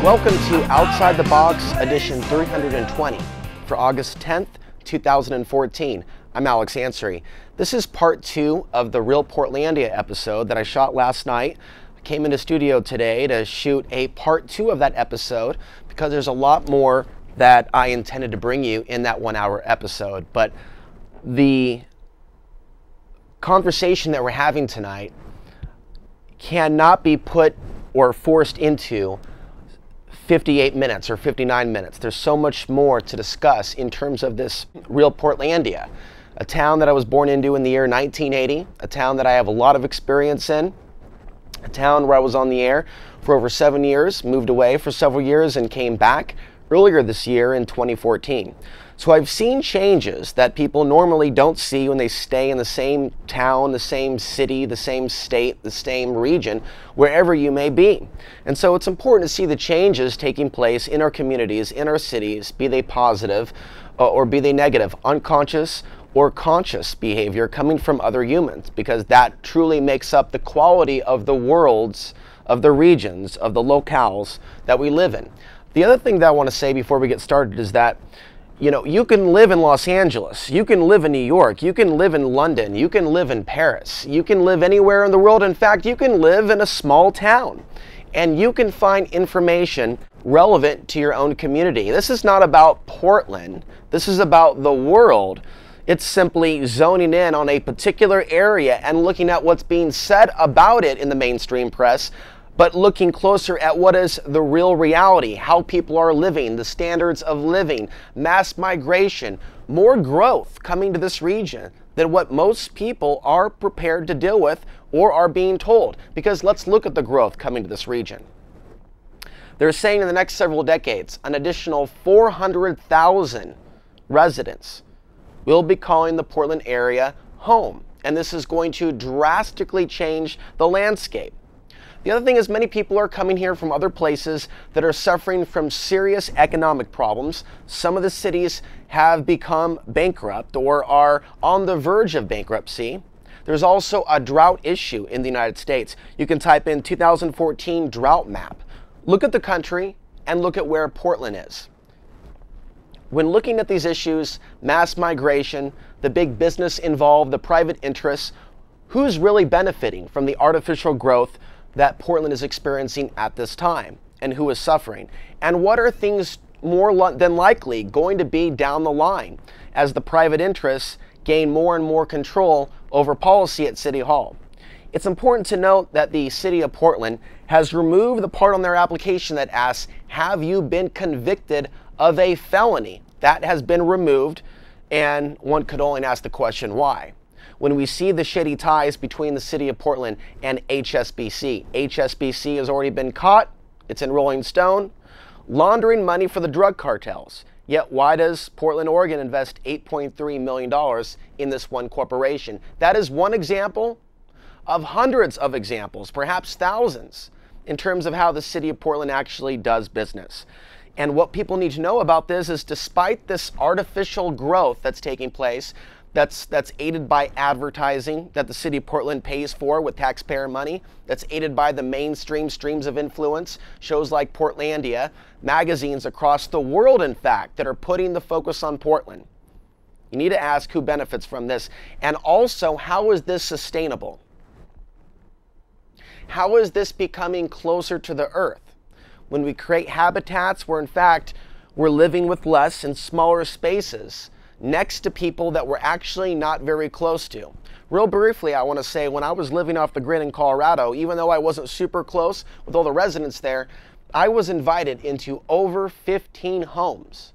Welcome to Outside the Box edition 320 for August 10th, 2014. I'm Ansary. This is part 2 of the Real Portlandia episode that I shot last night. I came into studio today to shoot a part 2 of that episode because there's a lot more that I intended to bring you in that 1-hour episode. But the conversation that we're having tonight cannot be put or forced into 58 minutes or 59 minutes. There's so much more to discuss in terms of this Real Portlandia, a town that I was born into in the year 1980, a town that I have a lot of experience in, a town where I was on the air for over 7 years, moved away for several years and came back earlier this year in 2014. So I've seen changes that people normally don't see when they stay in the same town, the same city, the same state, the same region, wherever you may be. And so it's important to see the changes taking place in our communities, in our cities, be they positive or be they negative, unconscious or conscious behavior coming from other humans, because that truly makes up the quality of the worlds, of the regions, of the locales that we live in. The other thing that I want to say before we get started is that you can live in Los Angeles, you can live in New York, you can live in London, you can live in Paris, you can live anywhere in the world. In fact, you can live in a small town and you can find information relevant to your own community. This is not about Portland, this is about the world. It's simply zoning in on a particular area and looking at what's being said about it in the mainstream press, but looking closer at what is the real reality, how people are living, the standards of living, mass migration, more growth coming to this region than what most people are prepared to deal with or are being told. Because let's look at the growth coming to this region. They're saying in the next several decades, an additional 400,000 residents will be calling the Portland area home. And this is going to drastically change the landscape. The other thing is many people are coming here from other places that are suffering from serious economic problems. Some of the cities have become bankrupt or are on the verge of bankruptcy. There's also a drought issue in the United States. You can type in 2014 drought map. Look at the country and look at where Portland is. When looking at these issues, mass migration, the big business involved, the private interests, who's really benefiting from the artificial growth that Portland is experiencing at this time, and who is suffering? And what are things more than likely going to be down the line as the private interests gain more and more control over policy at City Hall? It's important to note that the City of Portland has removed the part on their application that asks, have you been convicted of a felony? That has been removed, and one could only ask the question, why? When we see the shady ties between the City of Portland and HSBC. HSBC has already been caught, it's in Rolling Stone, laundering money for the drug cartels. Yet why does Portland, Oregon invest $8.3 million in this one corporation? That is one example of hundreds of examples, perhaps thousands, in terms of how the City of Portland actually does business. And what people need to know about this is, despite this artificial growth that's taking place, that's aided by advertising that the City of Portland pays for with taxpayer money, that's aided by the mainstream streams of influence, shows like Portlandia, magazines across the world, in fact, that are putting the focus on Portland. You need to ask who benefits from this, and also, how is this sustainable? How is this becoming closer to the earth? When we create habitats where, in fact, we're living with less in smaller spaces, next to people that we're actually not very close to. Real briefly, I want to say, when I was living off the grid in Colorado, even though I wasn't super close with all the residents there, I was invited into over 15 homes.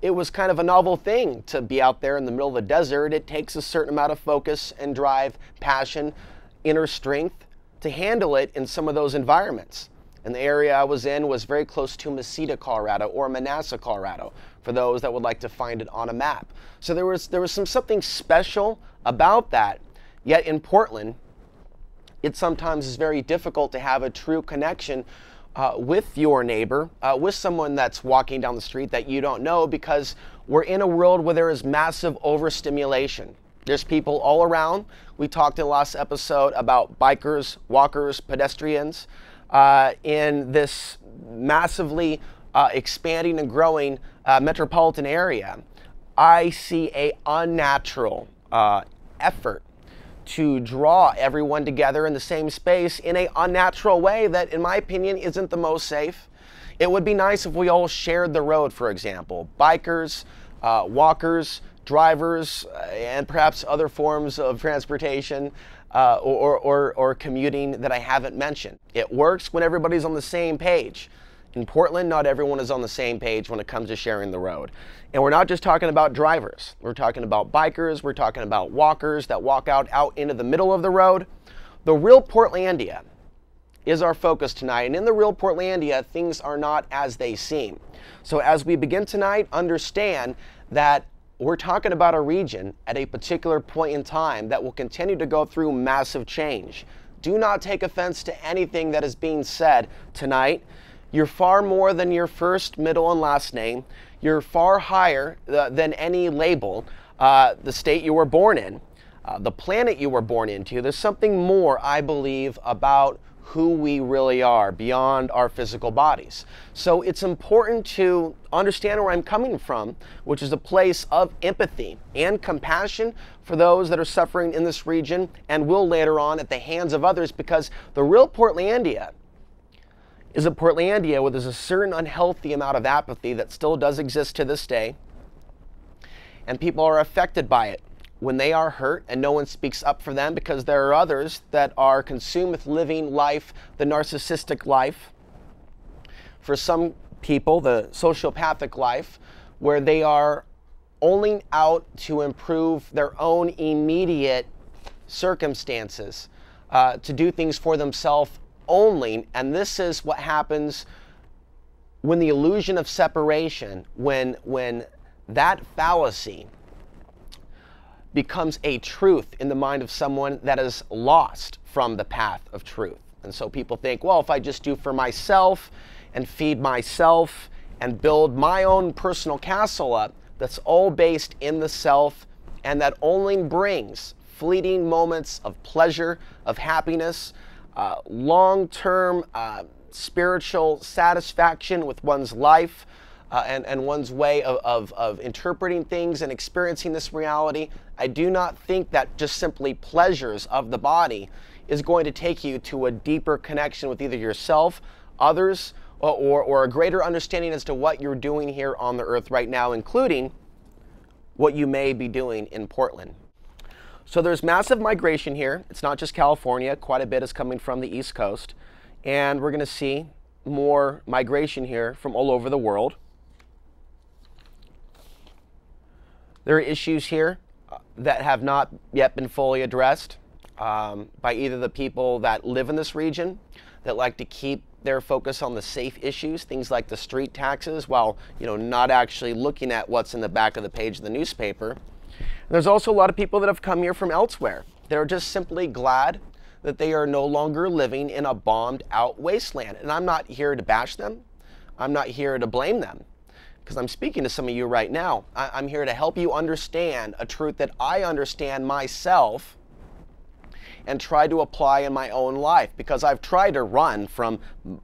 It was kind of a novel thing to be out there in the middle of the desert. It takes a certain amount of focus and drive, passion, inner strength to handle it in some of those environments. And the area I was in was very close to Mesita, Colorado, or Manassas, Colorado, for those that would like to find it on a map. So there was something special about that. Yet in Portland, it sometimes is very difficult to have a true connection with your neighbor, with someone that's walking down the street that you don't know, because we're in a world where there is massive overstimulation. There's people all around. We talked in the last episode about bikers, walkers, pedestrians. In this massively expanding and growing metropolitan area, I see a unnatural effort to draw everyone together in the same space in a unnatural way that, in my opinion, isn't the most safe. It would be nice if we all shared the road, for example. Bikers, walkers, drivers, and perhaps other forms of transportation or commuting that I haven't mentioned. It works when everybody's on the same page. In Portland, not everyone is on the same page when it comes to sharing the road. And we're not just talking about drivers. We're talking about bikers. We're talking about walkers that walk out into the middle of the road. The real Portlandia is our focus tonight. And in the real Portlandia, things are not as they seem. So as we begin tonight, understand that we're talking about a region at a particular point in time that will continue to go through massive change. Do not take offense to anything that is being said tonight. You're far more than your first, middle, and last name. You're far higher than any label, the state you were born in, the planet you were born into. There's something more, I believe, about who we really are beyond our physical bodies. So it's important to understand where I'm coming from, which is a place of empathy and compassion for those that are suffering in this region and will later on at the hands of others, because the real Portlandia is a Portlandia where there's a certain unhealthy amount of apathy that still does exist to this day, and people are affected by it when they are hurt and no one speaks up for them, because there are others that are consumed with living life, the narcissistic life. For some people, the sociopathic life, where they are only out to improve their own immediate circumstances, to do things for themselves only. And this is what happens when the illusion of separation, when that fallacy becomes a truth in the mind of someone that is lost from the path of truth. And so people think, well, if I just do for myself and feed myself and build my own personal castle up, that's all based in the self, and that only brings fleeting moments of pleasure, of happiness, long-term spiritual satisfaction with one's life, and one's way of interpreting things and experiencing this reality. I do not think that just simply pleasures of the body is going to take you to a deeper connection with either yourself, others, or a greater understanding as to what you're doing here on the earth right now, including what you may be doing in Portland. So there's massive migration here. It's not just California. Quite a bit is coming from the East Coast. And we're going to see more migration here from all over the world. There are issues here that have not yet been fully addressed by either the people that live in this region, that like to keep their focus on the safe issues, things like the street taxes, while not actually looking at what's in the back of the page of the newspaper. And there's also a lot of people that have come here from elsewhere. They're just simply glad that they are no longer living in a bombed out wasteland. And I'm not here to bash them. I'm not here to blame them, because I'm speaking to some of you right now. I'm here to help you understand a truth that I understand myself and try to apply in my own life, because I've tried to run from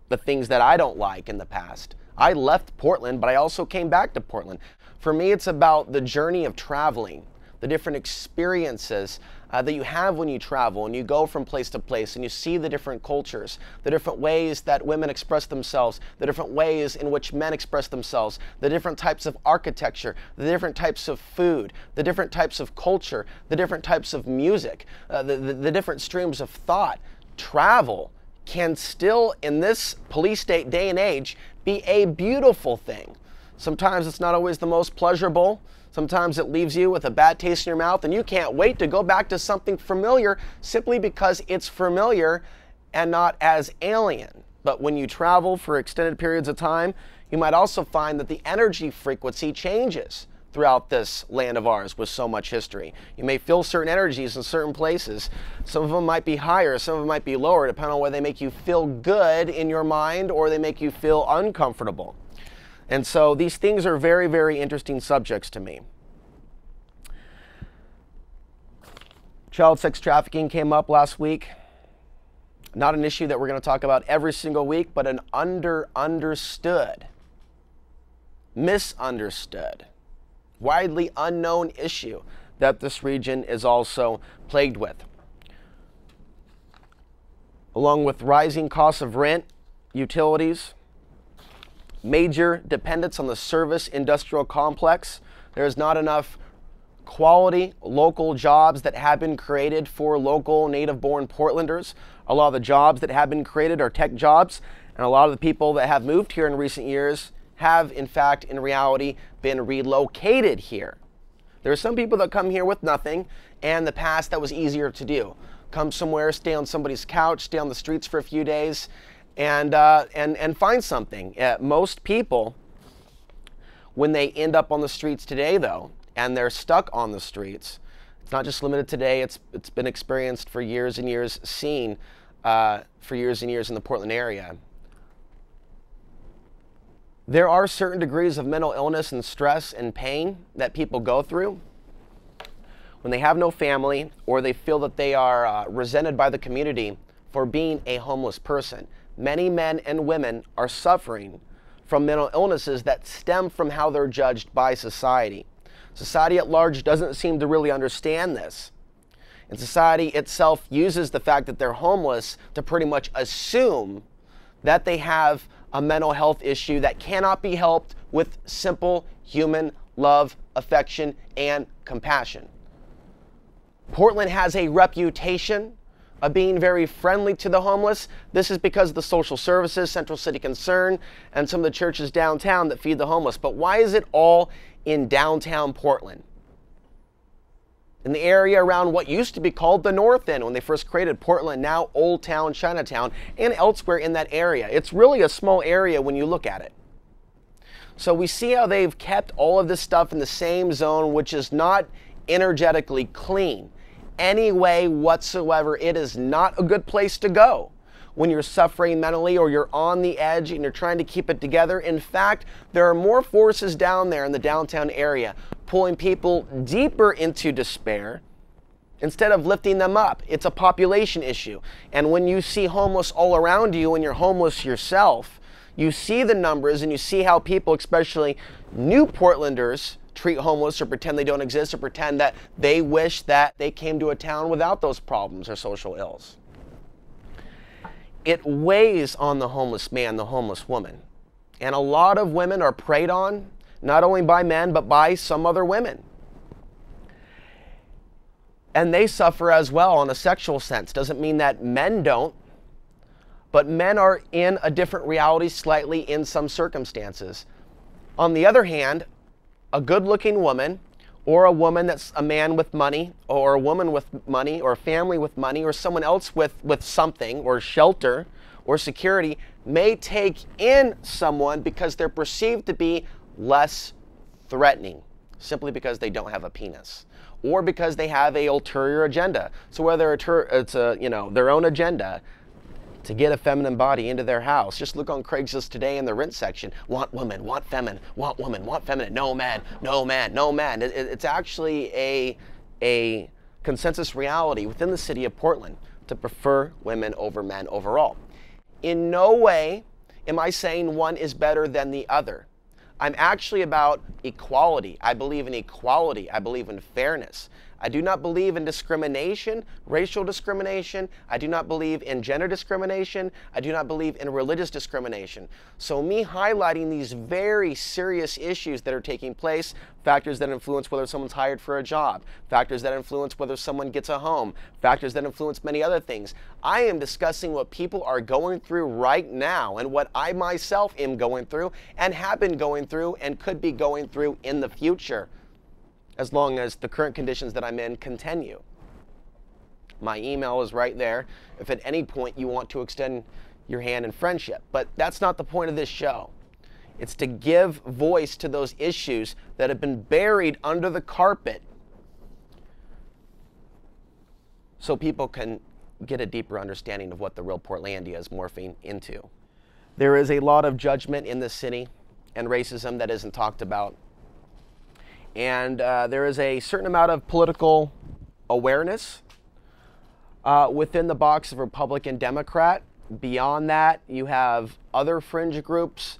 the things that I don't like in the past. I left Portland, but I also came back to Portland. For me, it's about the journey of traveling, the different experiences that you have when you travel and you go from place to place and you see the different cultures, the different ways that women express themselves, the different ways in which men express themselves, the different types of architecture, the different types of food, the different types of culture, the different types of music, the different streams of thought. Travel can still, in this police state day and age, be a beautiful thing. Sometimes it's not always the most pleasurable. Sometimes it leaves you with a bad taste in your mouth, and you can't wait to go back to something familiar simply because it's familiar and not as alien. But when you travel for extended periods of time, you might also find that the energy frequency changes throughout this land of ours with so much history. You may feel certain energies in certain places. Some of them might be higher, some of them might be lower, depending on whether they make you feel good in your mind or they make you feel uncomfortable. And so these things are very, very interesting subjects to me. Child sex trafficking came up last week. Not an issue that we're going to talk about every single week, but an understood, misunderstood, widely unknown issue that this region is also plagued with. Along with rising costs of rent, utilities, major dependence on the service industrial complex, there is not enough quality local jobs that have been created for local native-born Portlanders. A lot of the jobs that have been created are tech jobs, and a lot of the people that have moved here in recent years have, in fact, in reality, been relocated here. There are some people that come here with nothing, and in the past that was easier to do. Come somewhere, stay on somebody's couch, stay on the streets for a few days, and find something. Most people, when they end up on the streets today, though, and they're stuck on the streets, it's not just limited today, it's been experienced for years and years, seen for years and years in the Portland area. There are certain degrees of mental illness and stress and pain that people go through when they have no family, or they feel that they are resented by the community for being a homeless person. Many men and women are suffering from mental illnesses that stem from how they're judged by society. Society at large doesn't seem to really understand this. And society itself uses the fact that they're homeless to pretty much assume that they have a mental health issue that cannot be helped with simple human love, affection, and compassion. Portland has a reputation of being very friendly to the homeless. This is because of the social services, Central City Concern, and some of the churches downtown that feed the homeless. But why is it all in downtown Portland? In the area around what used to be called the North End when they first created Portland, now Old Town, Chinatown, and elsewhere in that area. It's really a small area when you look at it. So we see how they've kept all of this stuff in the same zone, which is not energetically clean any way whatsoever. It is not a good place to go when you're suffering mentally or you're on the edge and you're trying to keep it together. In fact, there are more forces down there in the downtown area pulling people deeper into despair instead of lifting them up. It's a population issue. And when you see homeless all around you and you're homeless yourself, you see the numbers and you see how people, especially new Portlanders, treat homeless or pretend they don't exist or pretend that they wish that they came to a town without those problems or social ills. It weighs on the homeless man, the homeless woman. And a lot of women are preyed on, not only by men, but by some other women. And they suffer as well in a sexual sense. Doesn't mean that men don't, but men are in a different reality slightly in some circumstances. On the other hand, a good-looking woman, or a woman that's a man with money, or a woman with money, or a family with money, or someone else with something, or shelter, or security, may take in someone because they're perceived to be less threatening, simply because they don't have a penis, or because they have a ulterior agenda. So whether it's their own agenda to get a feminine body into their house. Just look on Craigslist today in the rent section. Want woman, want feminine, want woman, want feminine, no man, no man, no man. It's actually a consensus reality within the city of Portland to prefer women over men overall. In no way am I saying one is better than the other. I'm actually about equality. I believe in equality. I believe in fairness. I do not believe in discrimination, racial discrimination. I do not believe in gender discrimination. I do not believe in religious discrimination. So me highlighting these very serious issues that are taking place, factors that influence whether someone's hired for a job, factors that influence whether someone gets a home, factors that influence many other things. I am discussing what people are going through right now and what I myself am going through and have been going through and could be going through in the future, as long as the current conditions that I'm in continue. My email is right there if at any point you want to extend your hand in friendship. But that's not the point of this show. It's to give voice to those issues that have been buried under the carpet so people can get a deeper understanding of what the real Portlandia is morphing into. There is a lot of judgment in this city and racism that isn't talked about. And there is a certain amount of political awareness, within the box of Republican, Democrat. Beyond that, you have other fringe groups.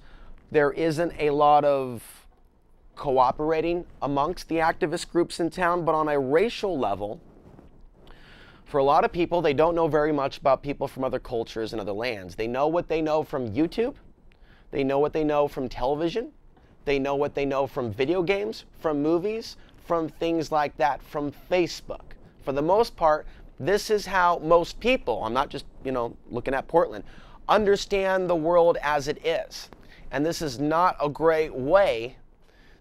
There isn't a lot of cooperating amongst the activist groups in town, but on a racial level, for a lot of people, they don't know very much about people from other cultures and other lands. They know what they know from YouTube. They know what they know from television. They know what they know from video games, from movies, from things like that, from Facebook. For the most part, this is how most people, I'm not just, looking at Portland, understand the world as it is. And this is not a great way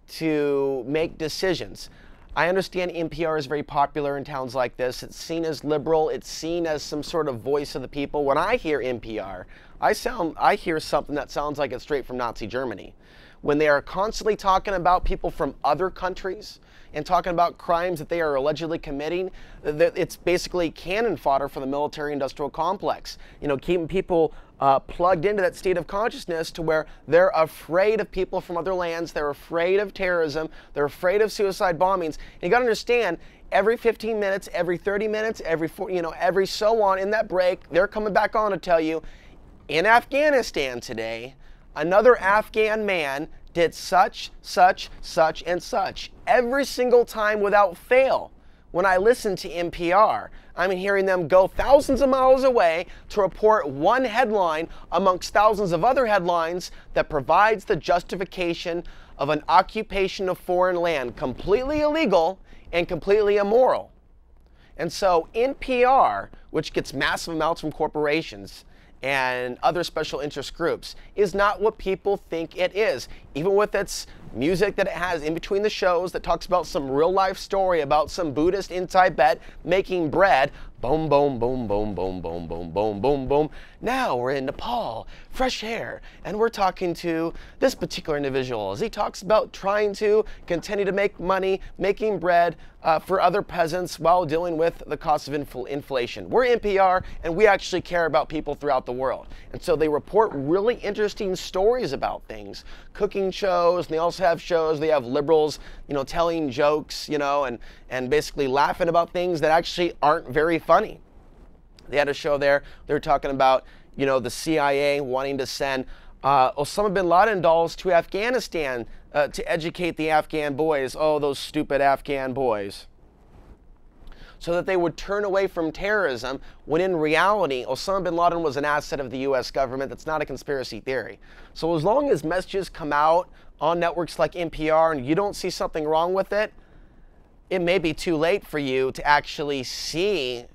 to make decisions. I understand NPR is very popular in towns like this. It's seen as liberal. It's seen as some sort of voice of the people. When I hear NPR, I hear something that sounds like it's straight from Nazi Germany. When they are constantly talking about people from other countries and talking about crimes that they are allegedly committing, it's basically cannon fodder for the military-industrial complex. Keeping people plugged into that state of consciousness to where they're afraid of people from other lands, they're afraid of terrorism, they're afraid of suicide bombings. And you got to understand, every 15 minutes, every 30 minutes, every so on in that break, they're coming back on to tell you, in Afghanistan today, another Afghan man did such, such, such, and such. Every single time without fail. When I listen to NPR, I'm hearing them go thousands of miles away to report one headline amongst thousands of other headlines that provides the justification of an occupation of foreign land, completely illegal and completely immoral. And so NPR, which gets massive amounts from corporations and other special interest groups, is not what people think it is. Even with its music that it has in between the shows that talks about some real life story about some Buddhist in Tibet making bread, boom, boom, boom, boom, boom, boom, boom, boom, boom, boom. Now we're in Nepal, fresh air, and we're talking to this particular individual as he talks about trying to continue to make money, making bread for other peasants while dealing with the cost of inflation. We're NPR, and we actually care about people throughout the world. And so they report really interesting stories about things, cooking shows, and they also have shows, they have liberals, telling jokes, and basically laughing about things that actually aren't very funny. They had a show there, they were talking about, the CIA wanting to send Osama bin Laden dolls to Afghanistan to educate the Afghan boys, those stupid Afghan boys, so that they would turn away from terrorism, when in reality, Osama bin Laden was an asset of the US government. That's not a conspiracy theory. So as long as messages come out on networks like NPR and you don't see something wrong with it, it may be too late for you to actually see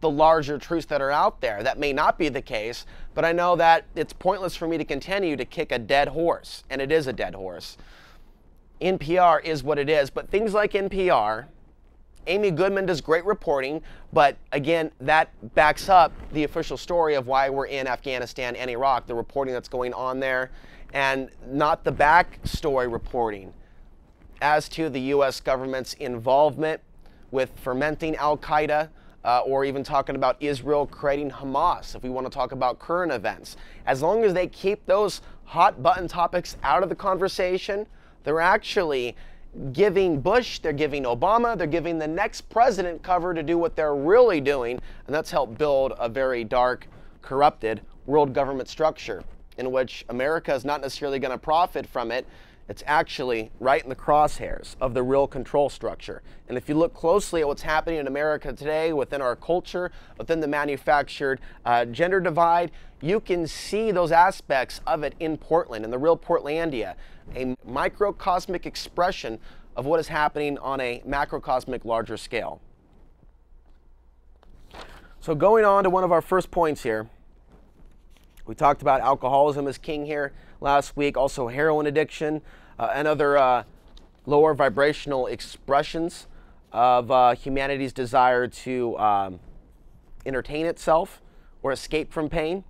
the larger truths that are out there. That may not be the case, but I know that it's pointless for me to continue to kick a dead horse, and it is a dead horse. NPR is what it is, but things like NPR, Amy Goodman does great reporting, but again, that backs up the official story of why we're in Afghanistan and Iraq, the reporting that's going on there, and not the backstory reporting as to the US government's involvement with fermenting Al-Qaeda, or even talking about Israel creating Hamas, if we want to talk about current events. As long as they keep those hot button topics out of the conversation, they're actually giving Bush, they're giving Obama, they're giving the next president cover to do what they're really doing, and that's help build a very dark, corrupted world government structure in which America is not necessarily going to profit from it. It's actually right in the crosshairs of the real control structure. And if you look closely at what's happening in America today, within our culture, within the manufactured gender divide, you can see those aspects of it in Portland, in the real Portlandia, a microcosmic expression of what is happening on a macrocosmic larger scale. So going on to one of our first points here, we talked about alcoholism is king here last week, also heroin addiction, and other lower vibrational expressions of humanity's desire to entertain itself or escape from pain.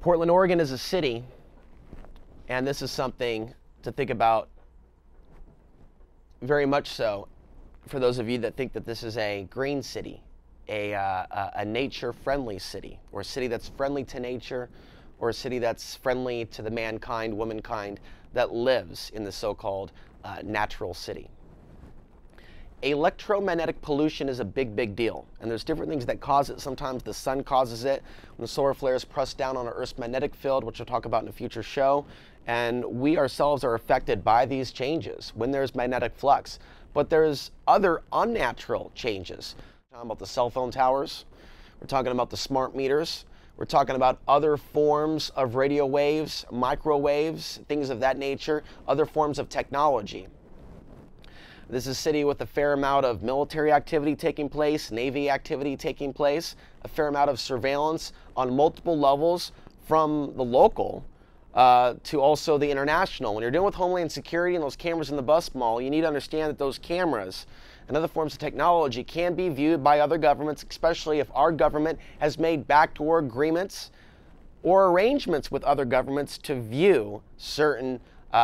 Portland, Oregon is a city, and this is something to think about very much so for those of you that think that this is a green city, a nature-friendly city, or a city that's friendly to nature, or a city that's friendly to the mankind, womankind that lives in the so-called natural city. electromagnetic pollution is a big, big deal. And there's different things that cause it. Sometimes the sun causes it. When the solar flares press down on our Earth's magnetic field, which we'll talk about in a future show. And we ourselves are affected by these changes when there's magnetic flux. But there's other unnatural changes. We're talking about the cell phone towers. We're talking about the smart meters. We're talking about other forms of radio waves, microwaves, things of that nature, other forms of technology. This is a city with a fair amount of military activity taking place, Navy activity taking place, a fair amount of surveillance on multiple levels from the local to also the international. When you're dealing with Homeland Security and those cameras in the bus mall, you need to understand that those cameras and other forms of technology can be viewed by other governments, especially if our government has made backdoor agreements or arrangements with other governments to view certain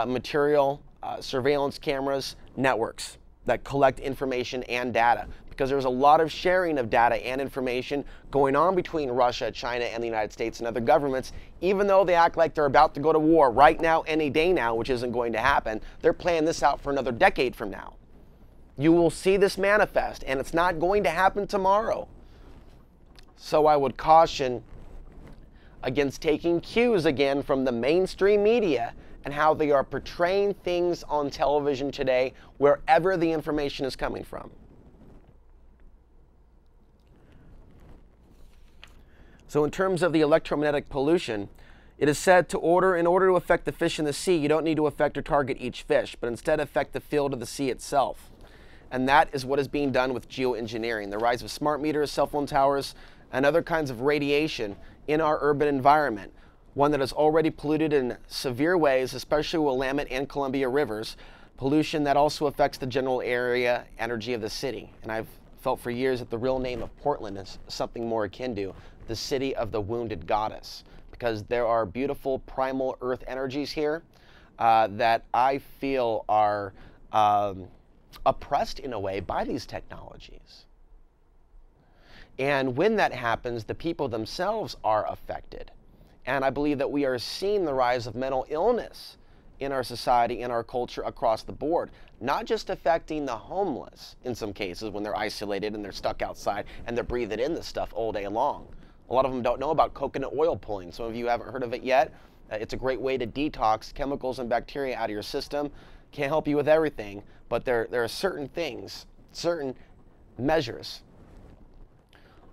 material surveillance cameras networks that collect information and data, because there's a lot of sharing of data and information going on between Russia, China, and the United States and other governments. Even though they act like they're about to go to war right now, any day now, which isn't going to happen, they're planning this out for another decade from now. You will see this manifest, and it's not going to happen tomorrow. So I would caution against taking cues again from the mainstream media and how they are portraying things on television today, wherever the information is coming from. So in terms of the electromagnetic pollution, it is said in order to affect the fish in the sea, you don't need to affect or target each fish, but instead affect the field of the sea itself. And that is what is being done with geoengineering. The rise of smart meters, cell phone towers, and other kinds of radiation in our urban environment. One that is already polluted in severe ways, especially Willamette and Columbia rivers, pollution that also affects the general area energy of the city. And I've felt for years that the real name of Portland is something more akin to the city of the wounded goddess, because there are beautiful primal earth energies here that I feel are oppressed in a way by these technologies. And when that happens, the people themselves are affected. And I believe that we are seeing the rise of mental illness in our society, in our culture, across the board. Not just affecting the homeless in some cases when they're isolated and they're stuck outside and they're breathing in this stuff all day long. A lot of them don't know about coconut oil pulling. Some of you haven't heard of it yet. It's a great way to detox chemicals and bacteria out of your system. Can't help you with everything, but there are certain things, certain measures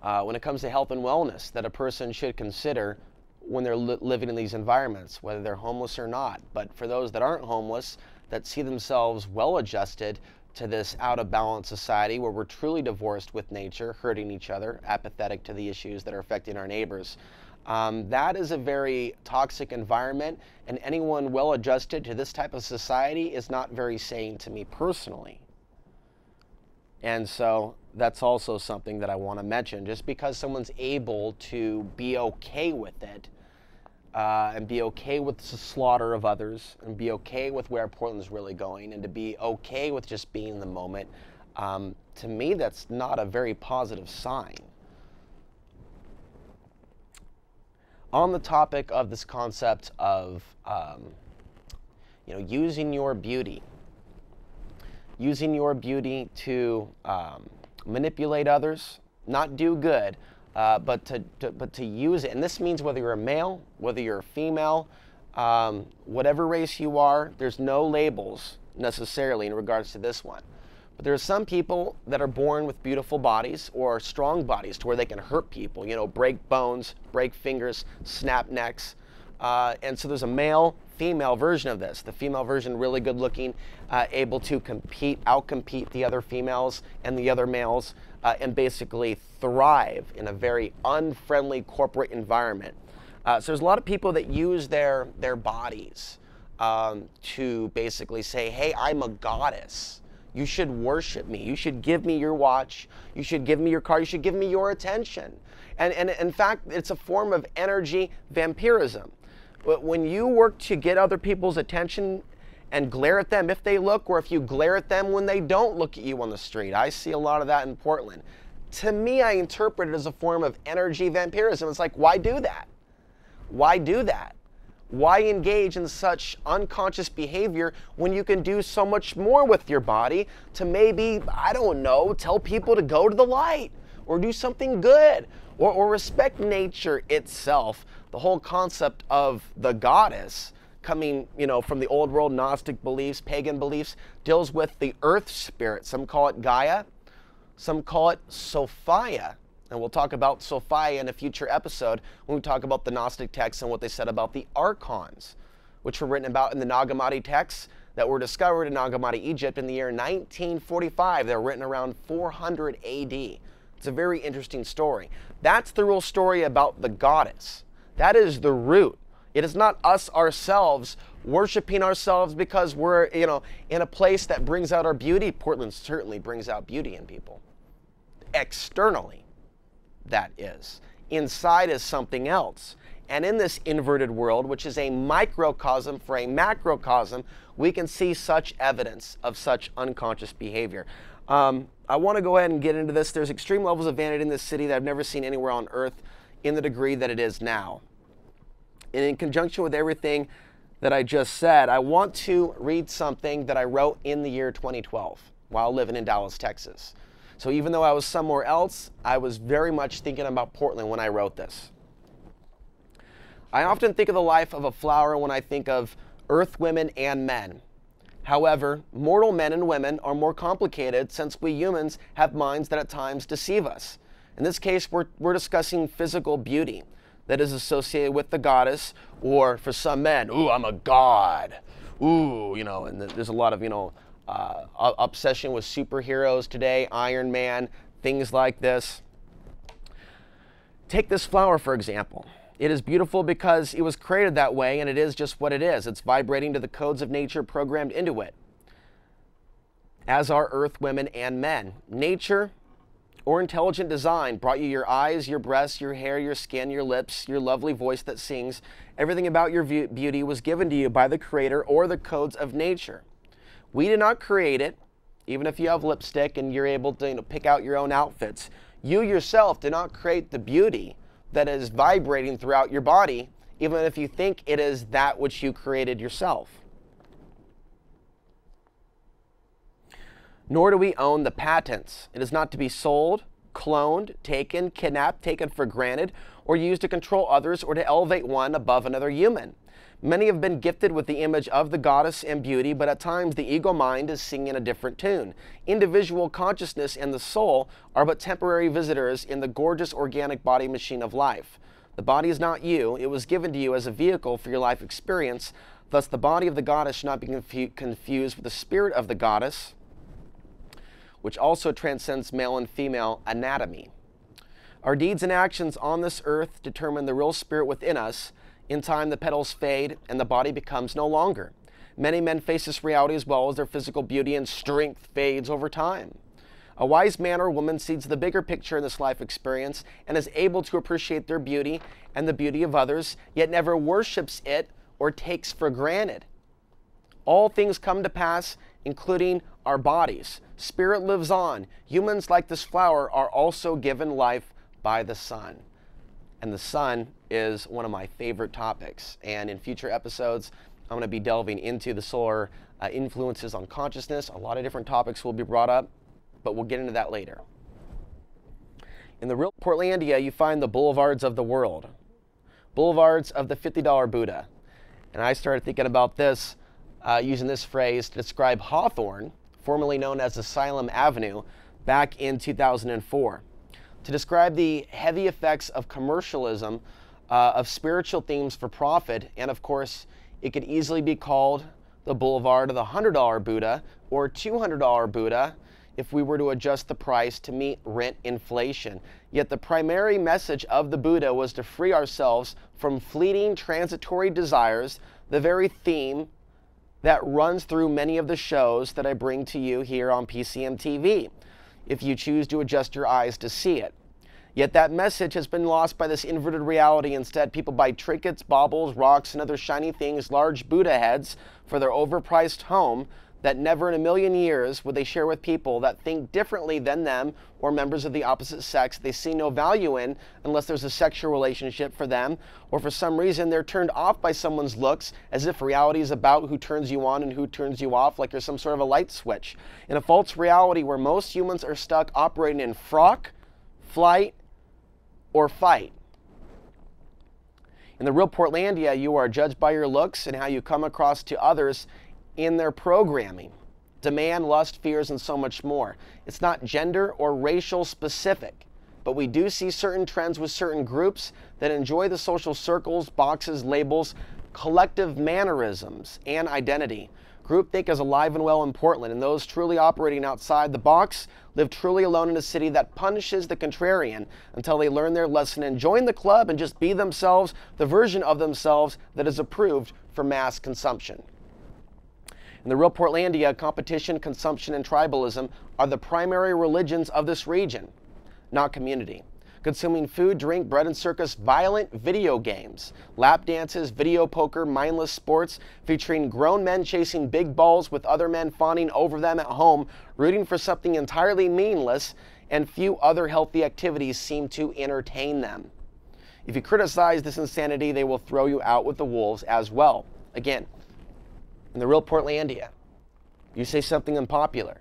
when it comes to health and wellness that a person should consider when they're living in these environments, whether they're homeless or not. But for those that aren't homeless, that see themselves well adjusted to this out of balance society where we're truly divorced with nature, hurting each other, apathetic to the issues that are affecting our neighbors. That is a very toxic environment, and anyone well adjusted to this type of society is not very sane to me personally. And so that's also something that I want to mention. Just because someone's able to be okay with it and be okay with the slaughter of others and be okay with where Portland's really going and to be okay with just being in the moment, to me that's not a very positive sign. On the topic of this concept of using your beauty to manipulate others, not do good, but to use it. And this means whether you're a male, whether you're a female, whatever race you are, there's no labels necessarily in regards to this one. But there are some people that are born with beautiful bodies or strong bodies to where they can hurt people, break bones, break fingers, snap necks. And so there's a male, female version of this. The female version, really good looking, able to outcompete the other females and the other males, and basically thrive in a very unfriendly corporate environment. So there's a lot of people that use their bodies to basically say, hey, I'm a goddess. You should worship me. You should give me your watch. You should give me your car. You should give me your attention. And in fact, it's a form of energy vampirism. When you work to get other people's attention and glare at them if they look, or if you glare at them when they don't look at you on the street. I see a lot of that in Portland. To me, I interpret it as a form of energy vampirism. It's like, why do that? Why do that? Why engage in such unconscious behavior when you can do so much more with your body to maybe, I don't know, tell people to go to the light or do something good or respect nature itself? The whole concept of the goddess coming, from the old world Gnostic beliefs, pagan beliefs, deals with the earth spirit. Some call it Gaia, some call it Sophia. And we'll talk about Sophia in a future episode when we talk about the Gnostic texts and what they said about the archons, which were written about in the Nag Hammadi texts that were discovered in Nag Hammadi, Egypt in the year 1945. They were written around 400 AD. It's a very interesting story. That's the real story about the goddess. That is the root. It is not us ourselves worshiping ourselves because we're, in a place that brings out our beauty. Portland certainly brings out beauty in people. Externally, that is. Inside is something else. And in this inverted world, which is a microcosm for a macrocosm, we can see such evidence of such unconscious behavior. I want to go ahead and get into this. There's extreme levels of vanity in this city that I've never seen anywhere on earth in the degree that it is now. And in conjunction with everything that I just said, I want to read something that I wrote in the year 2012 while living in Dallas, Texas. So even though I was somewhere else, I was very much thinking about Portland when I wrote this. I often think of the life of a flower when I think of earth women and men. However, mortal men and women are more complicated since we humans have minds that at times deceive us. In this case, we're discussing physical beauty that is associated with the goddess, or for some men, ooh, I'm a god. Ooh, and there's a lot of, obsession with superheroes today, Iron Man, things like this. Take this flower, for example. It is beautiful because it was created that way, and it is just what it is. It's vibrating to the codes of nature programmed into it, as are earth women and men. Nature or intelligent design brought you your eyes, your breasts, your hair, your skin, your lips, your lovely voice that sings. Everything about your beauty was given to you by the Creator or the codes of nature. We did not create it, even if you have lipstick and you're able to pick out your own outfits. You yourself did not create the beauty that is vibrating throughout your body, even if you think it is that which you created yourself. Nor do we own the patents. It is not to be sold, cloned, taken, kidnapped, taken for granted, or used to control others or to elevate one above another human. Many have been gifted with the image of the goddess and beauty, but at times the ego mind is singing a different tune. Individual consciousness and the soul are but temporary visitors in the gorgeous organic body machine of life. The body is not you. It was given to you as a vehicle for your life experience. Thus, the body of the goddess should not be confused with the spirit of the goddess, which also transcends male and female anatomy. Our deeds and actions on this earth determine the real spirit within us. In time, the petals fade and the body becomes no longer. Many men face this reality as well as their physical beauty and strength fades over time. A wise man or woman sees the bigger picture in this life experience and is able to appreciate their beauty and the beauty of others, yet never worships it or takes for granted. All things come to pass, including our bodies. Spirit lives on. Humans, like this flower, are also given life by the sun. And the sun is one of my favorite topics. And in future episodes, I'm going to be delving into the solar influences on consciousness. A lot of different topics will be brought up, but we'll get into that later. In the real Portlandia, you find the boulevards of the world. Boulevards of the $50 Buddha. And I started thinking about this, using this phrase to describe Hawthorne, formerly known as Asylum Avenue, back in 2004. To describe the heavy effects of commercialism, of spiritual themes for profit, and of course, it could easily be called the Boulevard of the $100 Buddha or $200 Buddha if we were to adjust the price to meet rent inflation. Yet the primary message of the Buddha was to free ourselves from fleeting transitory desires, the very theme that runs through many of the shows that I bring to you here on PCM TV, if you choose to adjust your eyes to see it. Yet that message has been lost by this inverted reality. Instead, people buy trinkets, baubles, rocks, and other shiny things, large Buddha heads for their overpriced home. that never in a million years would they share with people that think differently than them or members of the opposite sex they see no value in unless there's a sexual relationship for them, or for some reason they're turned off by someone's looks, as if reality is about who turns you on and who turns you off, like there's some sort of a light switch. In a false reality where most humans are stuck operating in frock, flight, or fight. In the real Portlandia, you are judged by your looks and how you come across to others in their programming, demand, lust, fears, and so much more. It's not gender or racial specific, but we do see certain trends with certain groups that enjoy the social circles, boxes, labels, collective mannerisms, and identity. Groupthink is alive and well in Portland, and those truly operating outside the box live truly alone in a city that punishes the contrarian until they learn their lesson and join the club and just be themselves, the version of themselves that is approved for mass consumption. In the real Portlandia, competition, consumption, and tribalism are the primary religions of this region, not community. Consuming food, drink, bread and circus, violent video games, lap dances, video poker, mindless sports featuring grown men chasing big balls with other men fawning over them at home, rooting for something entirely meaningless, and few other healthy activities seem to entertain them. If you criticize this insanity, they will throw you out with the wolves as well. Again, in the real Portlandia, you say something unpopular,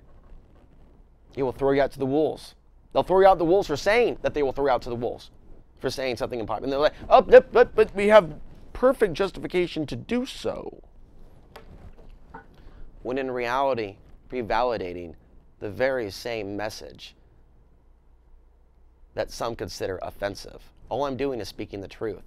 he will throw you out to the wolves. They'll throw you out to the wolves for saying that they will throw you out to the wolves for saying something unpopular. And they're like, oh, but we have perfect justification to do so. When in reality, revalidating the very same message that some consider offensive. All I'm doing is speaking the truth.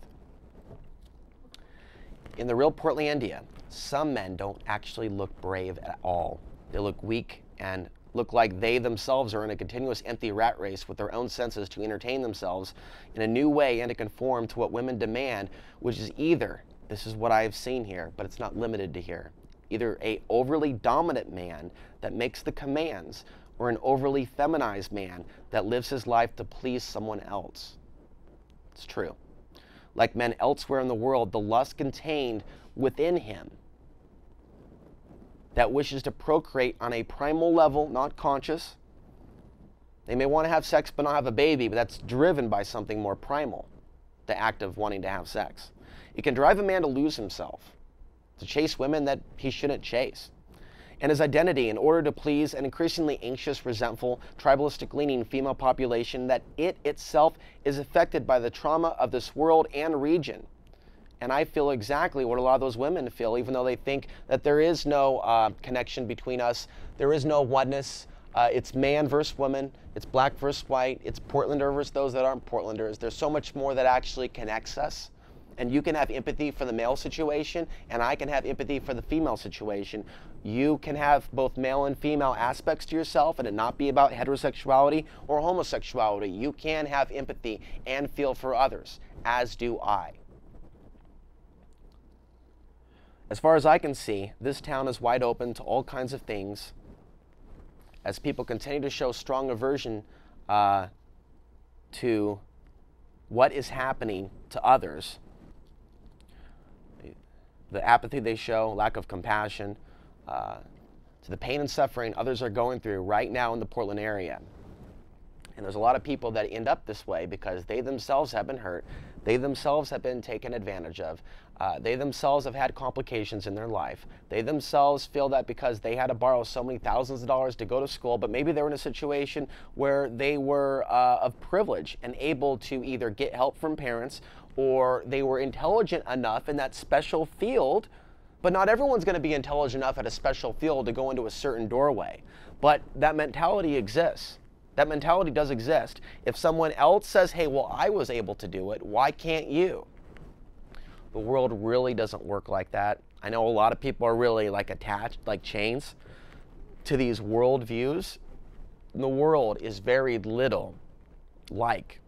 In the real Portlandia, some men don't actually look brave at all. They look weak and look like they themselves are in a continuous empty rat race with their own senses to entertain themselves in a new way and to conform to what women demand, which is either, this is what I've seen here, but it's not limited to here, either a overly dominant man that makes the commands or an overly feminized man that lives his life to please someone else. It's true. Like men elsewhere in the world, the lust contained within him that wishes to procreate on a primal level, not conscious. They may want to have sex but not have a baby, but that's driven by something more primal, the act of wanting to have sex. It can drive a man to lose himself, to chase women that he shouldn't chase. And his identity in order to please an increasingly anxious, resentful, tribalistic-leaning female population that it itself is affected by the trauma of this world and region. And I feel exactly what a lot of those women feel, even though they think that there is no connection between us. There is no oneness. It's man versus woman. It's black versus white. It's Portlander versus those that aren't Portlanders. There's so much more that actually connects us. And you can have empathy for the male situation, and I can have empathy for the female situation. You can have both male and female aspects to yourself and it not be about heterosexuality or homosexuality. You can have empathy and feel for others, as do I. As far as I can see, this town is wide open to all kinds of things as people continue to show strong aversion to what is happening to others. The apathy they show, lack of compassion, to the pain and suffering others are going through right now in the Portland area. And there's a lot of people that end up this way because they themselves have been hurt. They themselves have been taken advantage of. They themselves have had complications in their life. They themselves feel that because they had to borrow so many thousands of dollars to go to school, but maybe they were in a situation where they were of privilege and able to either get help from parents or they were intelligent enough in that special field. But not everyone's going to be intelligent enough at a special field to go into a certain doorway. But that mentality exists. That mentality does exist. If someone else says, hey, well, I was able to do it, why can't you? The world really doesn't work like that. I know a lot of people are really like attached, like chains, to these world views. The world is very little like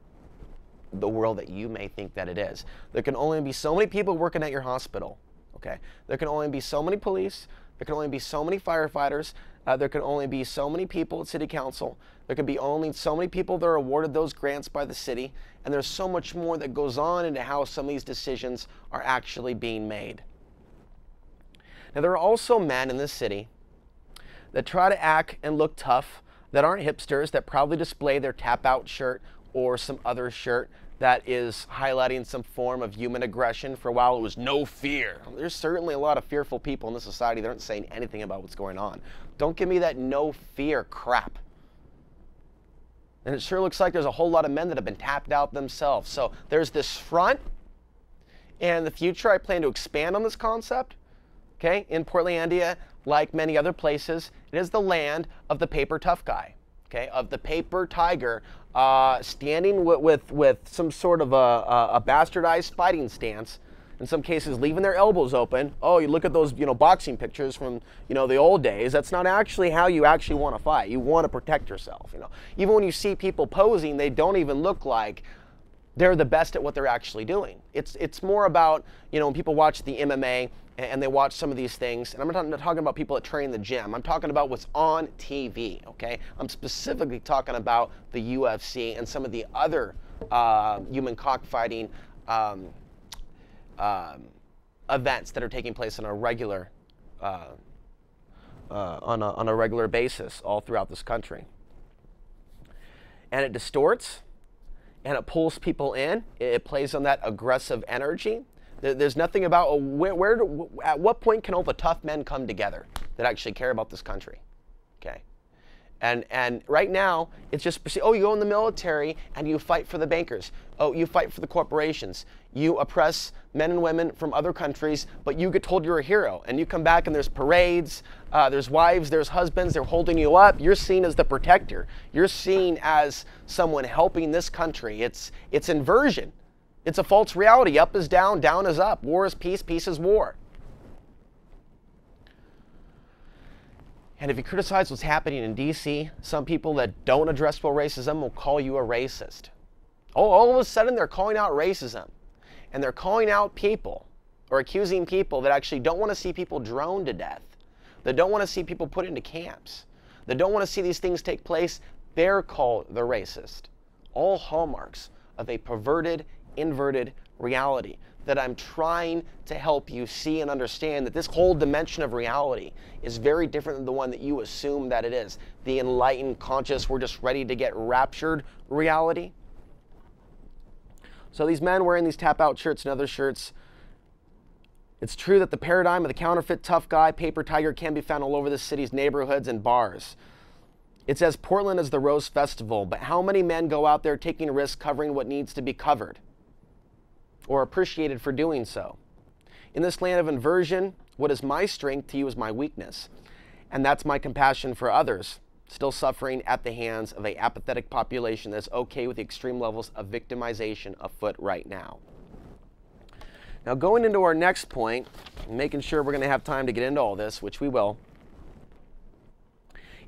the world that you may think that it is. There can only be so many people working at your hospital. Okay? There can only be so many police. There can only be so many firefighters. There can only be so many people at city council. There can be only so many people that are awarded those grants by the city. And there's so much more that goes on into how some of these decisions are actually being made. Now, there are also men in this city that try to act and look tough, that aren't hipsters, that proudly display their tap-out shirt or some other shirt that is highlighting some form of human aggression. For a while it was no fear. There's certainly a lot of fearful people in this society that aren't saying anything about what's going on. Don't give me that no fear crap. And it sure looks like there's a whole lot of men that have been tapped out themselves. So there's this front, and in the future I plan to expand on this concept. Okay, in Portlandia, like many other places, it is the land of the paper tough guy. Okay, of the paper tiger, standing with some sort of a bastardized fighting stance. In some cases, leaving their elbows open. Oh, you look at those, boxing pictures from, the old days. That's not actually how you actually want to fight. You want to protect yourself. Even when you see people posing, they don't even look like they're the best at what they're actually doing. It's more about, when people watch the MMA and they watch some of these things, and I'm not talking about people that train in the gym. I'm talking about what's on TV, okay? I'm specifically talking about the UFC and some of the other human cockfighting events that are taking place on a regular on a regular basis all throughout this country. And it distorts, and it pulls people in. It plays on that aggressive energy. There's nothing about at what point can all the tough men come together that actually care about this country, okay? And right now, it's just, oh, you go in the military and you fight for the bankers. Oh, you fight for the corporations. You oppress men and women from other countries, but you get told you're a hero. And you come back and there's parades, there's wives, there's husbands, they're holding you up. You're seen as the protector. You're seen as someone helping this country. It's inversion. It's a false reality. Up is down, down is up. War is peace, peace is war. And if you criticize what's happening in DC, some people that don't address racism will call you a racist. Oh, all of a sudden they're calling out racism. And they're calling out people, or accusing people that actually don't want to see people droned to death, that don't want to see people put into camps, that don't want to see these things take place. They're called the racist. All hallmarks of a perverted, inverted reality that I'm trying to help you see and understand, that this whole dimension of reality is very different than the one that you assume that it is. The enlightened, conscious, we're just ready to get raptured reality. So these men wearing these tap-out shirts and other shirts, it's true that the paradigm of the counterfeit tough guy, paper tiger, can be found all over the city's neighborhoods and bars. It's as Portland as the Rose Festival, but how many men go out there taking risks covering what needs to be covered, or appreciated for doing so? In this land of inversion, what is my strength to you is my weakness. And that's my compassion for others, still suffering at the hands of an apathetic population that's okay with the extreme levels of victimization afoot right now. Now, going into our next point, making sure we're going to have time to get into all this, which we will.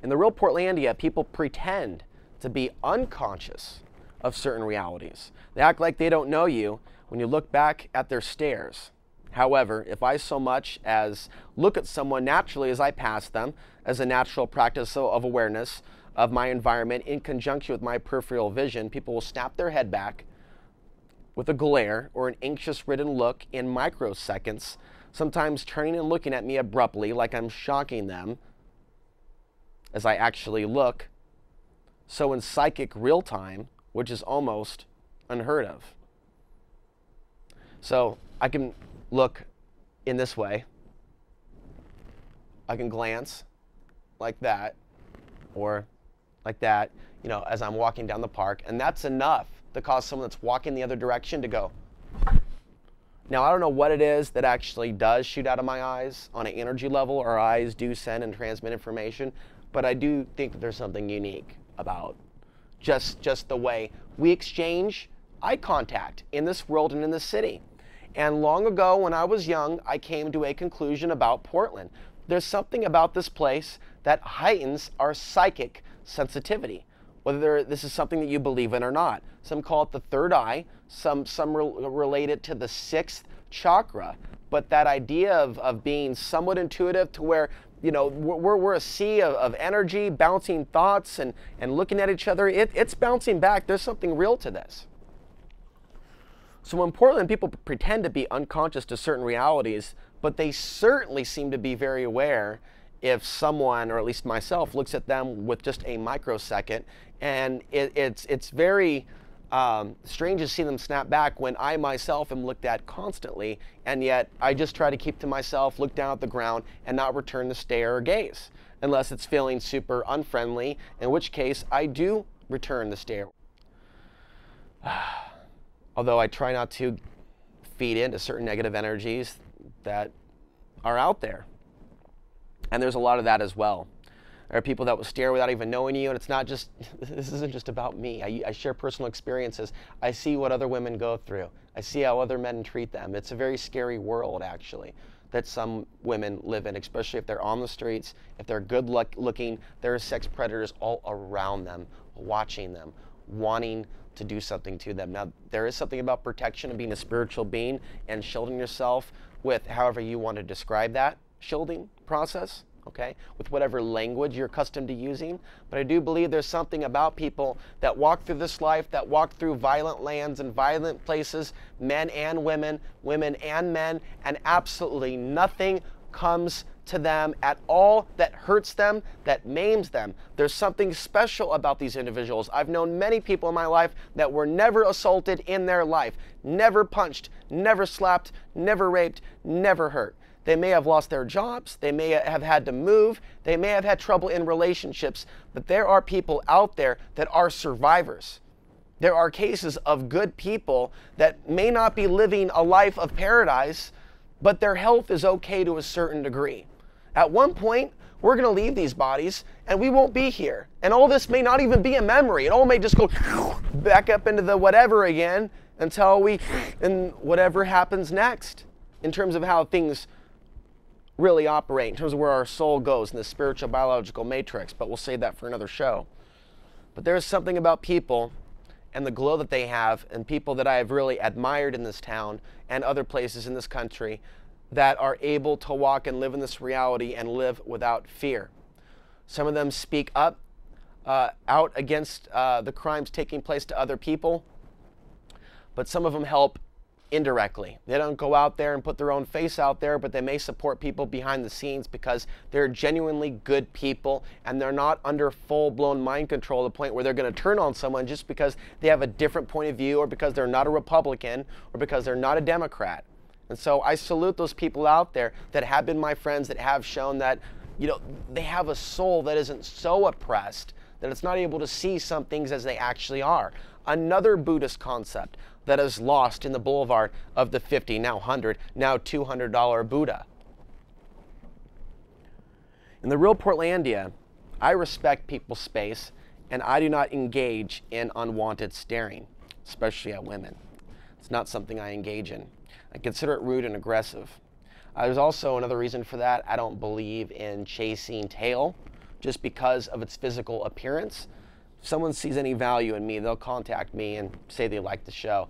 In the real Portlandia, people pretend to be unconscious of certain realities. They act like they don't know you when you look back at their stares. However, if I so much as look at someone naturally as I pass them, as a natural practice of awareness of my environment in conjunction with my peripheral vision, people will snap their head back with a glare or an anxious-ridden look in microseconds, sometimes turning and looking at me abruptly like I'm shocking them as I actually look. So in psychic real time, which is almost unheard of. So I can look in this way. I can glance like that, or like that, as I'm walking down the park, and that's enough to cause someone that's walking the other direction to go. Now, I don't know what it is that actually does shoot out of my eyes on an energy level. Our eyes do send and transmit information, but I do think that there's something unique about just the way we exchange eye contact in this world and in this city. And long ago, when I was young, I came to a conclusion about Portland. There's something about this place that heightens our psychic sensitivity, whether this is something that you believe in or not. Some call it the third eye, some relate it to the sixth chakra. But that idea of being somewhat intuitive to where, we're a sea of energy, bouncing thoughts and looking at each other, it's bouncing back. There's something real to this. So in Portland, people pretend to be unconscious to certain realities, but they certainly seem to be very aware if someone, or at least myself, looks at them with just a microsecond, and it's very strange to see them snap back when I myself am looked at constantly, and yet I just try to keep to myself, look down at the ground, and not return the stare or gaze, unless it's feeling super unfriendly, in which case I do return the stare. Although I try not to feed into certain negative energies that are out there. And there's a lot of that as well. There are people that will stare without even knowing you, and it's not just, this isn't just about me. I share personal experiences. I see what other women go through. I see how other men treat them. It's a very scary world, actually, that some women live in, especially if they're on the streets, if they're good looking. There are sex predators all around them, watching them, wanting to do something to them. Now, there is something about protection and being a spiritual being and shielding yourself with however you want to describe that shielding process, okay, with whatever language you're accustomed to using. But I do believe there's something about people that walk through this life, that walk through violent lands and violent places, men and women, women and men, and absolutely nothing comes to them at all that hurts them, that maims them. There's something special about these individuals. I've known many people in my life that were never assaulted in their life, never punched, never slapped, never raped, never hurt. They may have lost their jobs, they may have had to move, they may have had trouble in relationships, but there are people out there that are survivors. There are cases of good people that may not be living a life of paradise, but their health is okay to a certain degree. At one point, we're going to leave these bodies and we won't be here. And all this may not even be a memory. It all may just go back up into the whatever again until and whatever happens next in terms of how things really operate, in terms of where our soul goes in the spiritual biological matrix. But we'll save that for another show. But there is something about people and the glow that they have, and people that I have really admired in this town and other places in this country, that are able to walk and live in this reality and live without fear. Some of them speak up, out against the crimes taking place to other people, but some of them help indirectly. They don't go out there and put their own face out there, but they may support people behind the scenes because they're genuinely good people and they're not under full-blown mind control to the point where they're going to turn on someone just because they have a different point of view, or because they're not a Republican, or because they're not a Democrat. And so I salute those people out there that have been my friends, that have shown that, you know, they have a soul that isn't so oppressed that it's not able to see some things as they actually are. Another Buddhist concept that is lost in the boulevard of the 50, now 100, now $200 Buddha. In the real Portlandia, I respect people's space, and I do not engage in unwanted staring, especially at women. It's not something I engage in. I consider it rude and aggressive. There's also another reason for that. I don't believe in chasing tail just because of its physical appearance. If someone sees any value in me, they'll contact me and say they like the show.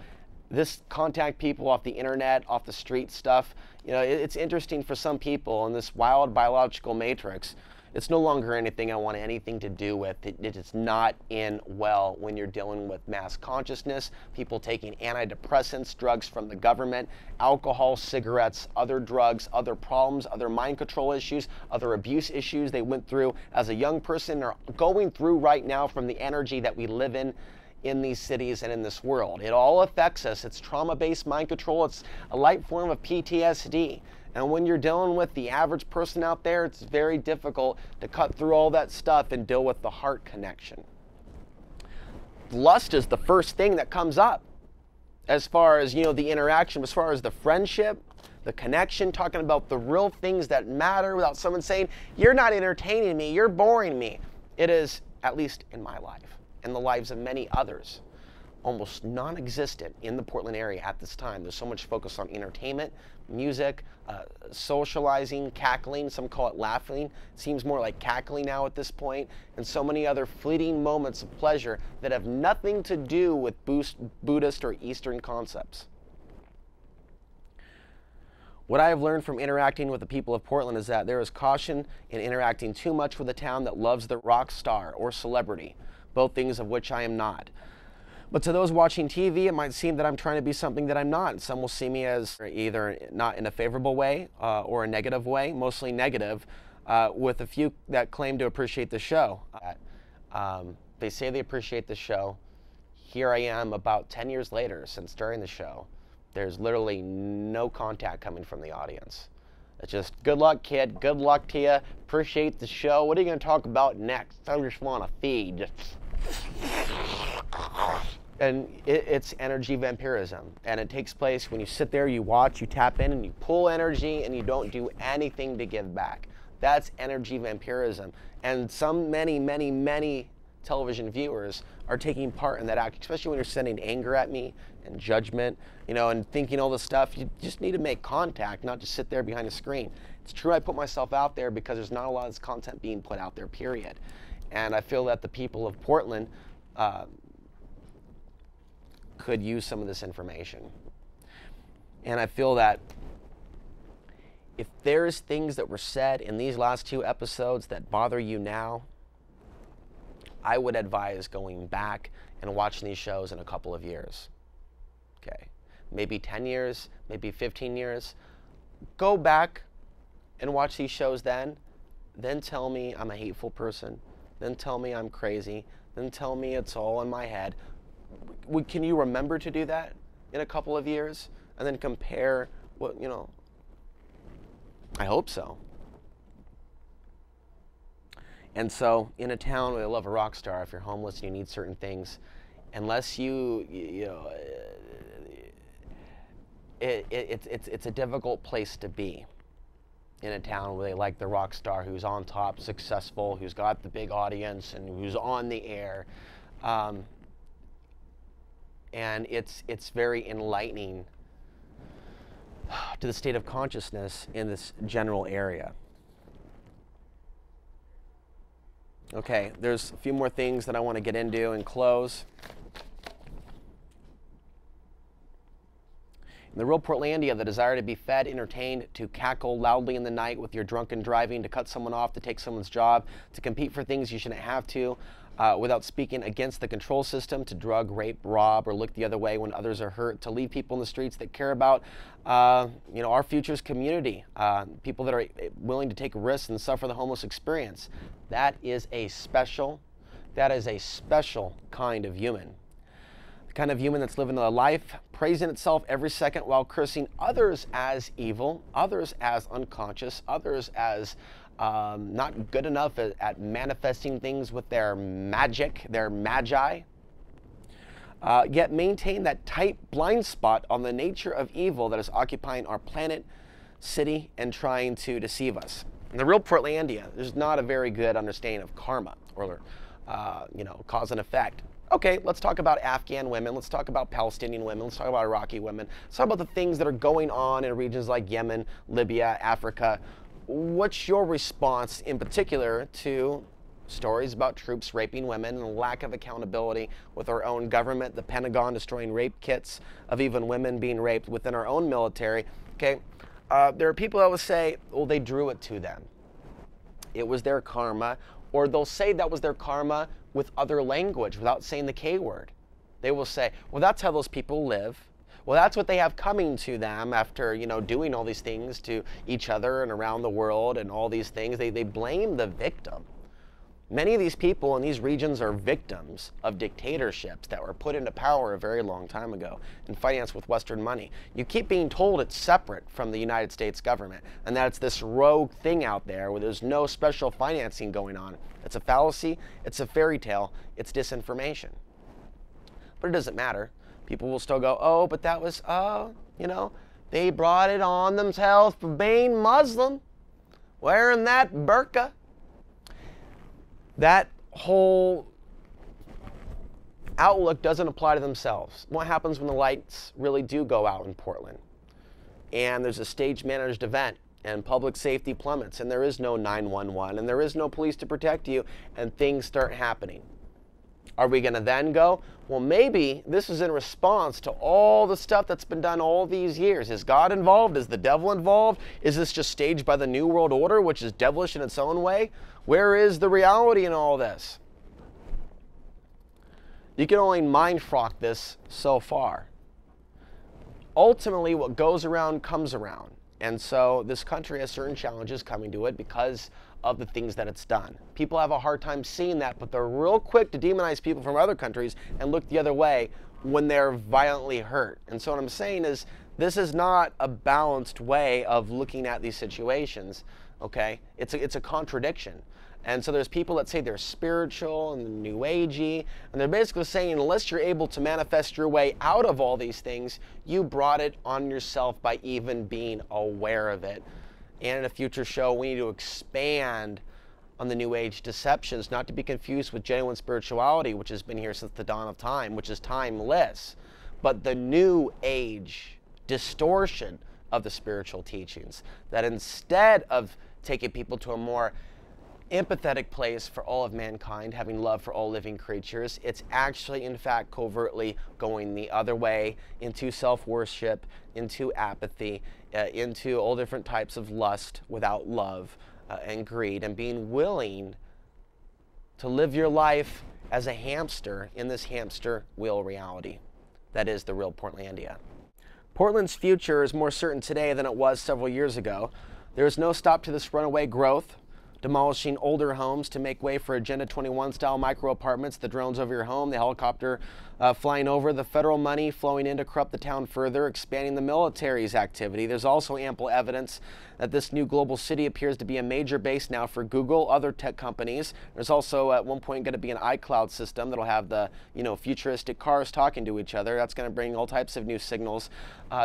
This contact people off the internet, off the street stuff, you know, it's interesting for some people in this wild biological matrix. It's no longer anything I want anything to do with. It's not in well when you're dealing with mass consciousness, people taking antidepressants, drugs from the government, alcohol, cigarettes, other drugs, other problems, other mind control issues, other abuse issues they went through as a young person or going through right now from the energy that we live in these cities and in this world. It all affects us. It's trauma-based mind control. It's a light form of PTSD. And when you're dealing with the average person out there, it's very difficult to cut through all that stuff and deal with the heart connection. Lust is the first thing that comes up as far as, you know, the interaction, as far as the friendship, the connection, talking about the real things that matter without someone saying, you're not entertaining me, you're boring me. It is, at least in my life, and the lives of many others, almost non-existent in the Portland area at this time. There's so much focus on entertainment, music, socializing, cackling. Some call it laughing. It seems more like cackling now at this point, and so many other fleeting moments of pleasure that have nothing to do with Buddhist or Eastern concepts. What I have learned from interacting with the people of Portland is that there is caution in interacting too much with a town that loves the rock star or celebrity, both things of which I am not. But to those watching TV, it might seem that I'm trying to be something that I'm not. Some will see me as either not in a favorable way or a negative way, mostly negative. with a few that claim to appreciate the show. They say they appreciate the show. Here I am about 10 years later since starting the show. There's literally no contact coming from the audience. It's just, good luck, kid. Good luck to you. Appreciate the show. What are you going to talk about next? I just want to feed. And it's energy vampirism. And it takes place when you sit there, you watch, you tap in, and you pull energy, and you don't do anything to give back. That's energy vampirism. And many television viewers are taking part in that act, especially when you're sending anger at me and judgment, you know, and thinking all this stuff. You just need to make contact, not just sit there behind a screen. It's true I put myself out there because there's not a lot of this content being put out there, period. And I feel that the people of Portland could use some of this information. And I feel that if there's things that were said in these last 2 episodes that bother you now, I would advise going back and watching these shows in a couple of years. Okay, maybe 10 years, maybe 15 years. Go back and watch these shows then tell me I'm a hateful person, then tell me I'm crazy, then tell me it's all in my head. Can you remember to do that in a couple of years and then compare what, you know? I hope so. And so, in a town where they love a rock star, if you're homeless and you need certain things, unless it's a difficult place to be. In a town where they like the rock star who's on top, successful, who's got the big audience, and who's on the air. And it's very enlightening to the state of consciousness in this general area. Okay, there's a few more things that I want to get into and close. In the real Portlandia, the desire to be fed, entertained, to cackle loudly in the night with your drunken driving, to cut someone off, to take someone's job, to compete for things you shouldn't have to, without speaking against the control system, to drug, rape, rob, or look the other way when others are hurt, to leave people in the streets that care about, our future's community, people that are willing to take risks and suffer the homeless experience. That is a special kind of human. The kind of human that's living a life, praising itself every second while cursing others as evil, others as unconscious, others as not good enough at manifesting things with their magic, their magi, yet maintain that tight blind spot on the nature of evil that is occupying our planet, city, and trying to deceive us. In the real Portlandia, there's not a very good understanding of karma or, cause and effect. Okay, let's talk about Afghan women. Let's talk about Palestinian women. Let's talk about Iraqi women. Let's talk about the things that are going on in regions like Yemen, Libya, Africa. What's your response in particular to stories about troops raping women and lack of accountability with our own government, the Pentagon destroying rape kits of even women being raped within our own military? Okay, there are people that will say, well, they drew it to them. It was their karma, or they'll say that was their karma with other language without saying the K word. They will say, well, that's how those people live. Well, that's what they have coming to them after, doing all these things to each other and around the world and all these things. They blame the victim. Many of these people in these regions are victims of dictatorships that were put into power a very long time ago and financed with Western money. You keep being told it's separate from the United States government and that it's this rogue thing out there where there's no special financing going on. It's a fallacy, it's a fairy tale, it's disinformation. But it doesn't matter. People will still go, oh, but that was, they brought it on themselves for being Muslim, wearing that burqa. That whole outlook doesn't apply to themselves. What happens when the lights really do go out in Portland and there's a stage-managed event and public safety plummets and there is no 911 and there is no police to protect you and things start happening? Are we going to then go, well, maybe this is in response to all the stuff that's been done all these years? Is God involved? Is the devil involved? Is this just staged by the New World Order, which is devilish in its own way? Where is the reality in all this? You can only mind frock this so far. Ultimately, what goes around comes around. And so this country has certain challenges coming to it because of the things that it's done. People have a hard time seeing that, but they're real quick to demonize people from other countries and look the other way when they're violently hurt. And so what I'm saying is, this is not a balanced way of looking at these situations, okay? It's a contradiction. And so there's people that say they're spiritual and new agey, and they're basically saying unless you're able to manifest your way out of all these things, you brought it on yourself by even being aware of it. And in a future show, we need to expand on the New Age deceptions, not to be confused with genuine spirituality, which has been here since the dawn of time, which is timeless, but the New Age distortion of the spiritual teachings, that instead of taking people to a more empathetic place for all of mankind, having love for all living creatures, it's actually in fact covertly going the other way, into self-worship, into apathy, into all different types of lust without love and greed, and being willing to live your life as a hamster in this hamster wheel reality that is the real Portlandia. Portland's future is more certain today than it was several years ago. There is no stop to this runaway growth, demolishing older homes to make way for Agenda 21 style micro apartments, the drones over your home, the helicopter flying over, the federal money flowing in to corrupt the town further, expanding the military's activity. There's also ample evidence that this new global city appears to be a major base now for Google, other tech companies. There's also at one point going to be an iCloud system that'll have the futuristic cars talking to each other. That's going to bring all types of new signals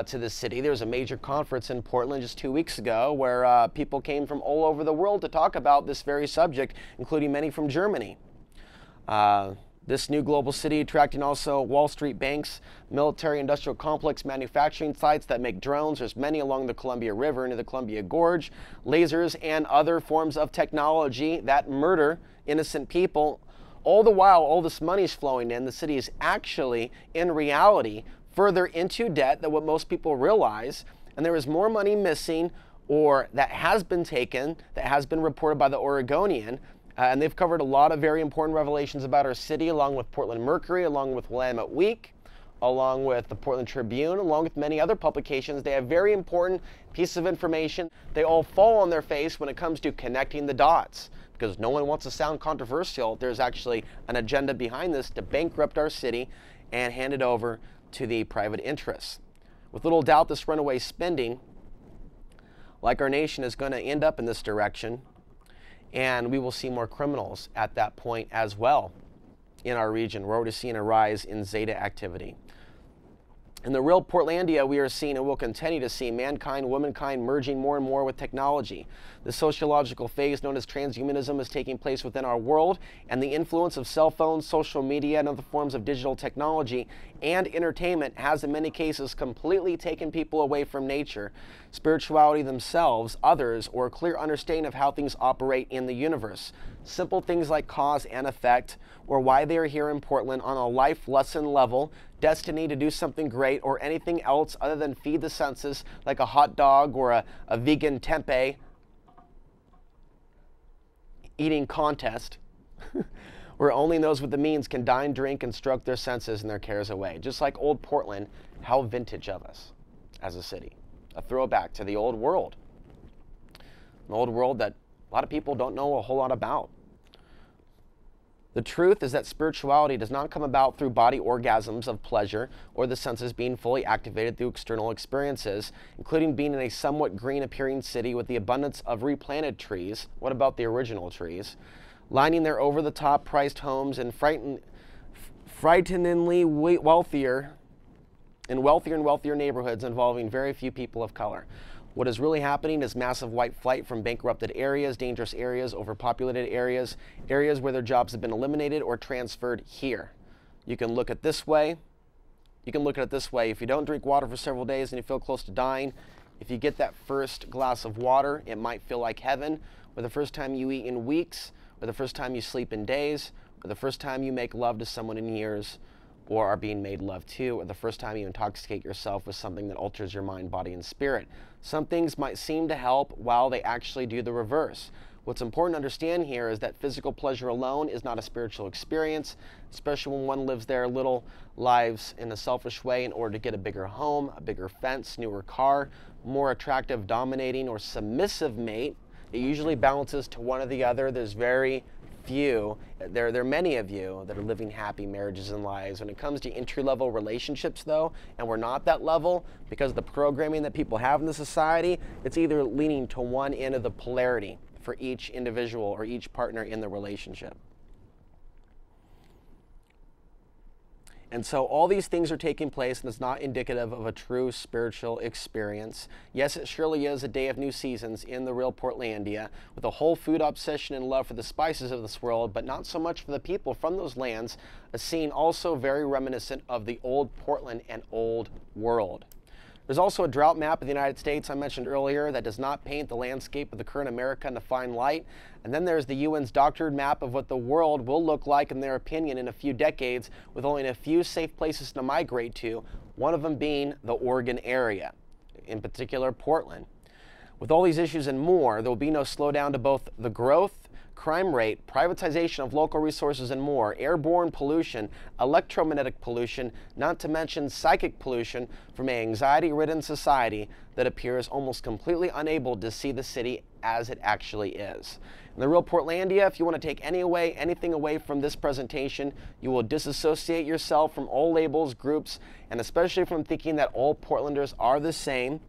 to the city. There was a major conference in Portland just 2 weeks ago where people came from all over the world to talk about this very subject, including many from Germany. This new global city attracting also Wall Street banks, military industrial complex manufacturing sites that make drones. There's many along the Columbia River into the Columbia Gorge, lasers and other forms of technology that murder innocent people. All the while, all this money is flowing in. The city is actually, in reality, further into debt than what most people realize, and there is more money missing or that has been taken, that has been reported by the Oregonian, and they've covered a lot of very important revelations about our city, along with Portland Mercury, along with Willamette Week, along with the Portland Tribune, along with many other publications. They have very important pieces of information. They all fall on their face when it comes to connecting the dots, because no one wants to sound controversial. There's actually an agenda behind this to bankrupt our city and hand it over to the private interests. With little doubt, this runaway spending, like our nation, is going to end up in this direction, and we will see more criminals at that point as well in our region. We're already seeing a rise in Zeta activity. In the real Portlandia, we are seeing and will continue to see mankind, womankind merging more and more with technology. The sociological phase known as transhumanism is taking place within our world, and the influence of cell phones, social media, and other forms of digital technology and entertainment has in many cases completely taken people away from nature, spirituality themselves, others, or a clear understanding of how things operate in the universe. Simple things like cause and effect, or why they are here in Portland on a life lesson level, destiny to do something great, or anything else other than feed the senses, like a hot dog or a vegan tempeh eating contest, where only those with the means can dine, drink, and stroke their senses and their cares away. Just like old Portland, how vintage of us as a city. A throwback to the old world. An old world that a lot of people don't know a whole lot about. The truth is that spirituality does not come about through body orgasms of pleasure or the senses being fully activated through external experiences, including being in a somewhat green appearing city with the abundance of replanted trees. What about the original trees? Lining their over-the-top priced homes and frighteningly wealthier and wealthier neighborhoods involving very few people of color. What is really happening is massive white flight from bankrupted areas, dangerous areas, overpopulated areas, areas where their jobs have been eliminated or transferred here. You can look at it this way. You can look at it this way. If you don't drink water for several days and you feel close to dying, if you get that first glass of water, it might feel like heaven. Or the first time you eat in weeks, or the first time you sleep in days, or the first time you make love to someone in years, or are being made love to, or the first time you intoxicate yourself with something that alters your mind, body, and spirit. Some things might seem to help while they actually do the reverse. What's important to understand here is that physical pleasure alone is not a spiritual experience, especially when one lives their little lives in a selfish way in order to get a bigger home, a bigger fence, newer car, more attractive, dominating, or submissive mate. It usually balances to one or the other. There's very few, there are many of you that are living happy marriages and lives. When it comes to entry-level relationships though, and we're not that level because of the programming that people have in the society, it's either leaning to one end of the polarity for each individual or each partner in the relationship. And so all these things are taking place, and it's not indicative of a true spiritual experience. Yes, it surely is a day of new seasons in the real Portlandia, with a whole food obsession and love for the spices of this world, but not so much for the people from those lands, a scene also very reminiscent of the old Portland and old world. There's also a drought map of the United States I mentioned earlier that does not paint the landscape of the current America in a fine light. And then there's the UN's doctored map of what the world will look like, in their opinion, in a few decades, with only a few safe places to migrate to, one of them being the Oregon area, in particular Portland. With all these issues and more, there will be no slowdown to both the growth, crime rate, privatization of local resources and more, airborne pollution, electromagnetic pollution, not to mention psychic pollution from an anxiety-ridden society that appears almost completely unable to see the city as it actually is. In the real Portlandia, if you want to take anything away from this presentation, you will disassociate yourself from all labels, groups, and especially from thinking that all Portlanders are the same.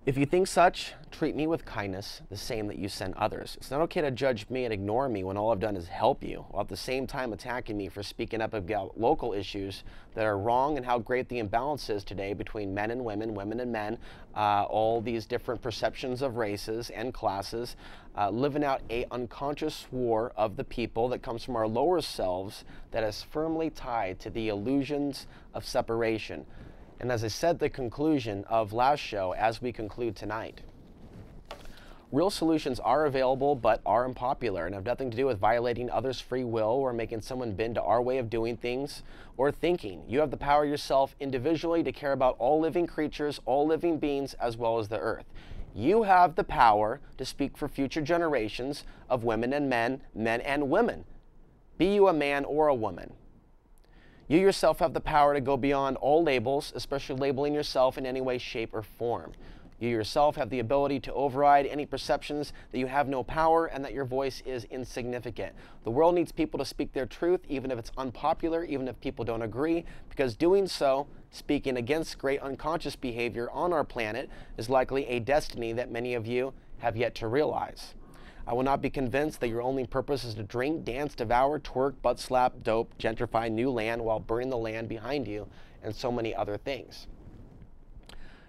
If you think such, treat me with kindness, the same that you send others. It's not okay to judge me and ignore me when all I've done is help you, while at the same time attacking me for speaking up about local issues that are wrong and how great the imbalance is today between men and women, women and men, all these different perceptions of races and classes, living out an unconscious war of the people that comes from our lower selves that is firmly tied to the illusions of separation. And as I said at the conclusion of last show, as we conclude tonight, real solutions are available but are unpopular and have nothing to do with violating others' free will or making someone bend to our way of doing things or thinking. You have the power yourself individually to care about all living creatures, all living beings, as well as the earth. You have the power to speak for future generations of women and men, men and women. Be you a man or a woman. You yourself have the power to go beyond all labels, especially labeling yourself in any way, shape, or form. You yourself have the ability to override any perceptions that you have no power and that your voice is insignificant. The world needs people to speak their truth, even if it's unpopular, even if people don't agree, because doing so, speaking against great unconscious behavior on our planet, is likely a destiny that many of you have yet to realize. I will not be convinced that your only purpose is to drink, dance, devour, twerk, butt slap, dope, gentrify new land while burning the land behind you, and so many other things.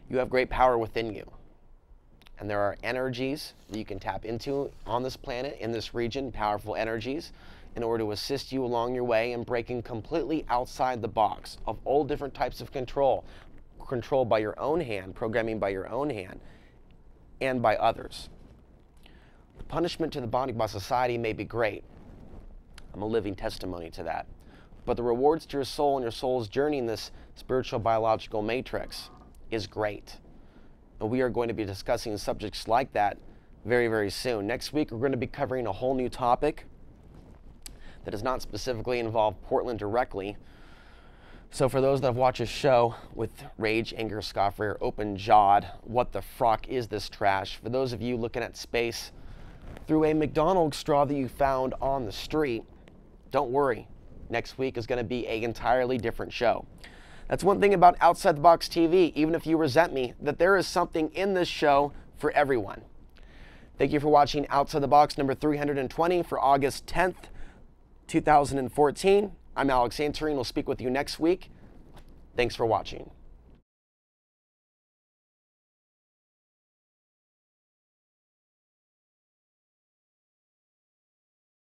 You have great power within you. And there are energies that you can tap into on this planet, in this region, powerful energies, in order to assist you along your way in breaking completely outside the box of all different types of control by your own hand, programming by your own hand, and by others. The punishment to the body by society may be great. I'm a living testimony to that. But the rewards to your soul and your soul's journey in this spiritual biological matrix is great. And we are going to be discussing subjects like that very, very soon. Next week, we're going to be covering a whole new topic that does not specifically involve Portland directly. So for those that have watched this show with rage, anger, scoffery, or open-jawed, what the frock is this trash? For those of you looking at space through a McDonald's straw that you found on the street, don't worry. Next week is going to be an entirely different show. That's one thing about Outside the Box TV, even if you resent me, that there is something in this show for everyone. Thank you for watching Outside the Box number 320 for August 10th, 2014. I'm Alex Ansary, and we'll speak with you next week. Thanks for watching.